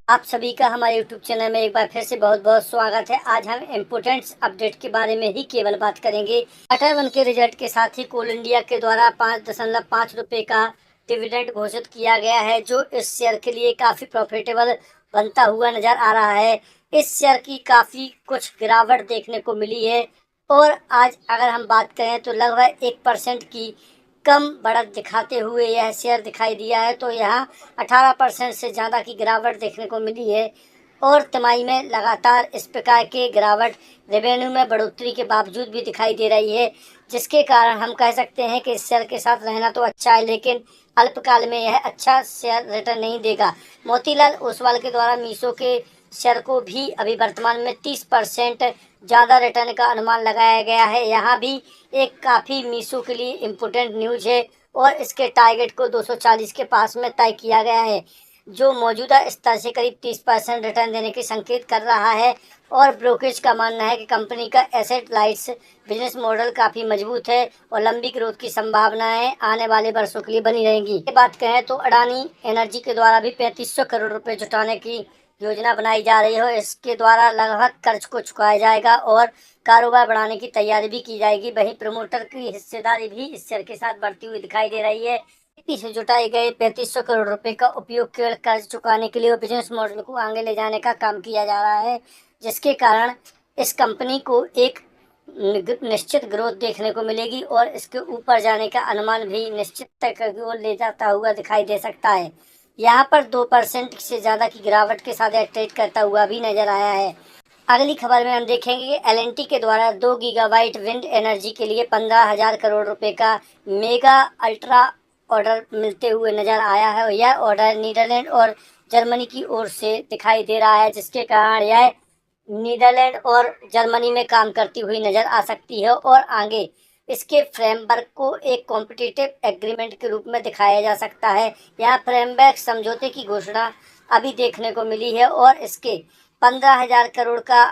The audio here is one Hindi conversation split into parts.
आप सभी का हमारे यूट्यूब चैनल में एक बार फिर से बहुत बहुत स्वागत है। आज हम इम्पोर्टेंट अपडेट के बारे में ही केवल बात करेंगे। क्वार्टर वन के रिजल्ट के साथ ही कोल इंडिया के द्वारा 5.5 रुपये का डिविडेंड घोषित किया गया है, जो इस शेयर के लिए काफ़ी प्रॉफिटेबल बनता हुआ नजर आ रहा है। इस शेयर की काफ़ी कुछ गिरावट देखने को मिली है और आज अगर हम बात करें तो लगभग 1% की कम बढ़त दिखाते हुए यह शेयर दिखाई दिया है। तो यहाँ 18% से ज़्यादा की गिरावट देखने को मिली है और तिमाही में लगातार इस प्रकार के गिरावट रेवेन्यू में बढ़ोतरी के बावजूद भी दिखाई दे रही है, जिसके कारण हम कह सकते हैं कि इस शेयर के साथ रहना तो अच्छा है, लेकिन अल्पकाल में यह अच्छा शेयर रिटर्न नहीं देगा। मोतीलाल ओसवाल के द्वारा मीशो के शेयर को भी अभी वर्तमान में 30% ज़्यादा रिटर्न का अनुमान लगाया गया है। यहाँ भी एक काफ़ी मीशो के लिए इम्पोर्टेंट न्यूज है और इसके टारगेट को 240 के पास में तय किया गया है, जो मौजूदा स्तर से करीब 30% रिटर्न देने के संकेत कर रहा है। और ब्रोकरेज का मानना है कि कंपनी का एसेट लाइट्स बिजनेस मॉडल काफ़ी मजबूत है और लंबी ग्रोथ की संभावनाएं आने वाले वर्षों के लिए बनी रहेंगी। बात करें तो अडानी एनर्जी के द्वारा भी 3500 करोड़ रुपए जुटाने की योजना बनाई जा रही है। इसके द्वारा लगभग कर्ज को चुकाया जाएगा और कारोबार बढ़ाने की तैयारी भी की जाएगी। वहीं प्रमोटर की हिस्सेदारी भी इस शेयर के साथ बढ़ती हुई दिखाई दे रही है। से जुटाए गए 3500 करोड़ रुपए का उपयोग केवल कर्ज चुकाने के लिए और बिजनेस मॉडल को आगे ले जाने का काम किया जा रहा है, जिसके कारण इस कंपनी को एक निश्चित ग्रोथ देखने को मिलेगी और इसके ऊपर जाने का अनुमान भी निश्चित तक की ओर ले जाता हुआ दिखाई दे सकता है। यहाँ पर 2% से ज़्यादा की गिरावट के साथ ट्रेड करता हुआ भी नजर आया है। अगली खबर में हम देखेंगे कि एलएनटी के द्वारा 2 गीगावाट विंड एनर्जी के लिए 15,000 करोड़ रुपए का मेगा अल्ट्रा ऑर्डर मिलते हुए नजर आया है और यह ऑर्डर नीदरलैंड और जर्मनी की ओर से दिखाई दे रहा है, जिसके कारण यह नीदरलैंड और जर्मनी में काम करती हुई नजर आ सकती है और आगे इसके फ्रेमवर्क को एक कॉम्पिटिटिव एग्रीमेंट के रूप में दिखाया जा सकता है। यहाँ फ्रेमवर्क समझौते की घोषणा अभी देखने को मिली है और इसके 15,000 करोड़ का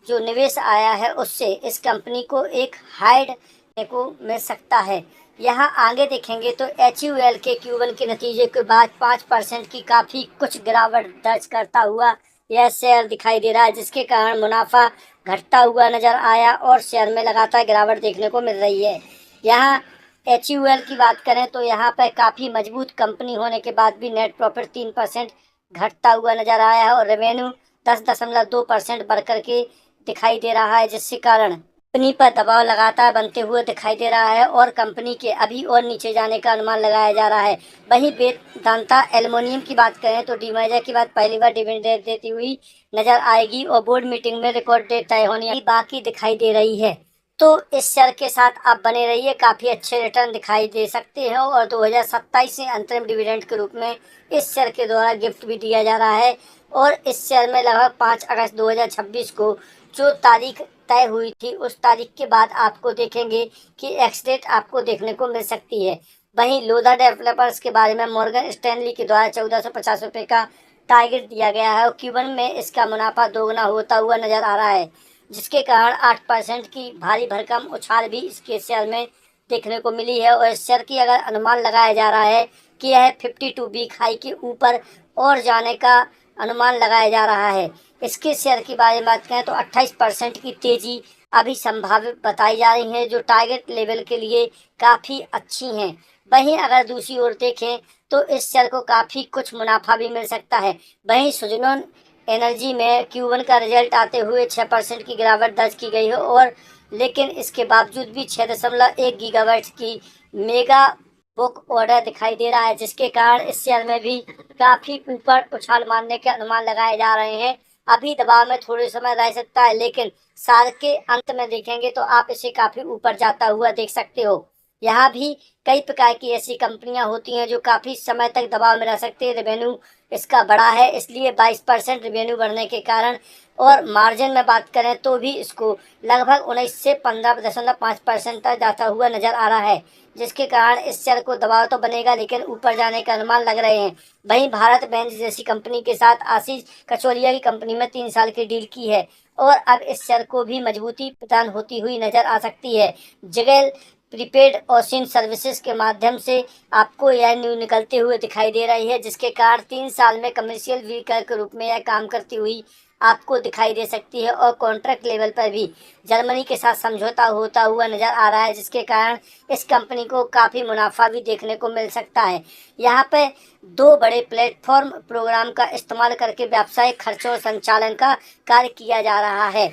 जो निवेश आया है उससे इस कंपनी को एक हाइड को मिल सकता है। यहाँ आगे देखेंगे तो HUL के Q1 के नतीजे के बाद 5% की काफ़ी कुछ गिरावट दर्ज करता हुआ यह शेयर दिखाई दे रहा है, जिसके कारण मुनाफा घटता हुआ नजर आया और शेयर में लगातार गिरावट देखने को मिल रही है। यहाँ HUL की बात करें तो यहाँ पर काफ़ी मजबूत कंपनी होने के बाद भी नेट प्रॉफिट 3% घटता हुआ नजर आया है और रेवेन्यू 10.2% बढ़ करके दिखाई दे रहा है, जिसके कारण कंपनी पर दबाव लगातार बनते हुए दिखाई दे रहा है और कंपनी के अभी और नीचे जाने का अनुमान लगाया जा रहा है। वहीं वेदांता एल्युमिनियम की बात करें तो डीमर्जर के बाद पहली बार डिविडेंड देती हुई नजर आएगी और बोर्ड मीटिंग में रिकॉर्ड डेट तय होने बाकी दिखाई दे रही है। तो इस शेयर के साथ आप बने रहिए, काफ़ी अच्छे रिटर्न दिखाई दे सकते हैं और 2027 से अंतरिम डिविडेंड के रूप में इस शेयर के द्वारा गिफ्ट भी दिया जा रहा है। और इस शेयर में लगभग 5 अगस्त 2026 को जो तारीख तय हुई थी उस तारीख के बाद आपको देखेंगे कि एक्स डेट आपको देखने को मिल सकती है। वहीं लोधा डेवलपर्स के बारे में मॉर्गन स्टैनली के द्वारा 1450 रुपये का टारगेट दिया गया है और Q1 में इसका मुनाफा दोगुना होता हुआ नजर आ रहा है, जिसके कारण 8% की भारी भरकम उछाल भी इसके शेयर में देखने को मिली है। और इस शेयर की अगर अनुमान लगाया जा रहा है कि यह 52 वीक हाई के ऊपर और जाने का अनुमान लगाया जा रहा है। इसके शेयर के बारे में बात करें तो 28% की तेजी अभी संभावित बताई जा रही है, जो टारगेट लेवल के लिए काफ़ी अच्छी हैं। वहीं अगर दूसरी ओर देखें तो इस शेयर को काफ़ी कुछ मुनाफा भी मिल सकता है। वहीं सुजलोन एनर्जी में Q1 का रिजल्ट आते हुए 6% की गिरावट दर्ज की गई है और लेकिन इसके बावजूद भी 6.1 गीगावाट की मेगा बुक ऑर्डर दिखाई दे रहा है, जिसके कारण इस शेयर में भी काफ़ी ऊपर उछाल मारने के अनुमान लगाए जा रहे हैं। अभी दबाव में थोड़े समय रह सकता है, लेकिन साल के अंत में देखेंगे तो आप इसे काफ़ी ऊपर जाता हुआ देख सकते हो। यहाँ भी कई प्रकार की ऐसी कंपनियां होती हैं जो काफ़ी समय तक दबाव में रह सकते हैं। रेवेन्यू इसका बड़ा है, इसलिए 22% रेवेन्यू बढ़ने के कारण और मार्जिन में बात करें तो भी इसको लगभग 19 से 15.5% तक जाता हुआ नजर आ रहा है, जिसके कारण इस शेयर को दबाव तो बनेगा लेकिन ऊपर जाने का अनुमान लग रहे हैं। वहीं भारत बेंज जैसी कंपनी के साथ आशीष कचौरिया की कंपनी में 3 साल की डील की है और अब इस शेयर को भी मजबूती प्रदान होती हुई नजर आ सकती है। जगह प्रीपेड ओसिन सर्विसेज के माध्यम से आपको यह न्यू निकलते हुए दिखाई दे रही है, जिसके कारण 3 साल में कमर्शियल व्हीकल के रूप में यह काम करती हुई आपको दिखाई दे सकती है। और कॉन्ट्रैक्ट लेवल पर भी जर्मनी के साथ समझौता होता हुआ नजर आ रहा है, जिसके कारण इस कंपनी को काफ़ी मुनाफा भी देखने को मिल सकता है। यहाँ पे 2 बड़े प्लेटफॉर्म प्रोग्राम का इस्तेमाल करके व्यावसायिक खर्चों और संचालन का कार्य किया जा रहा है।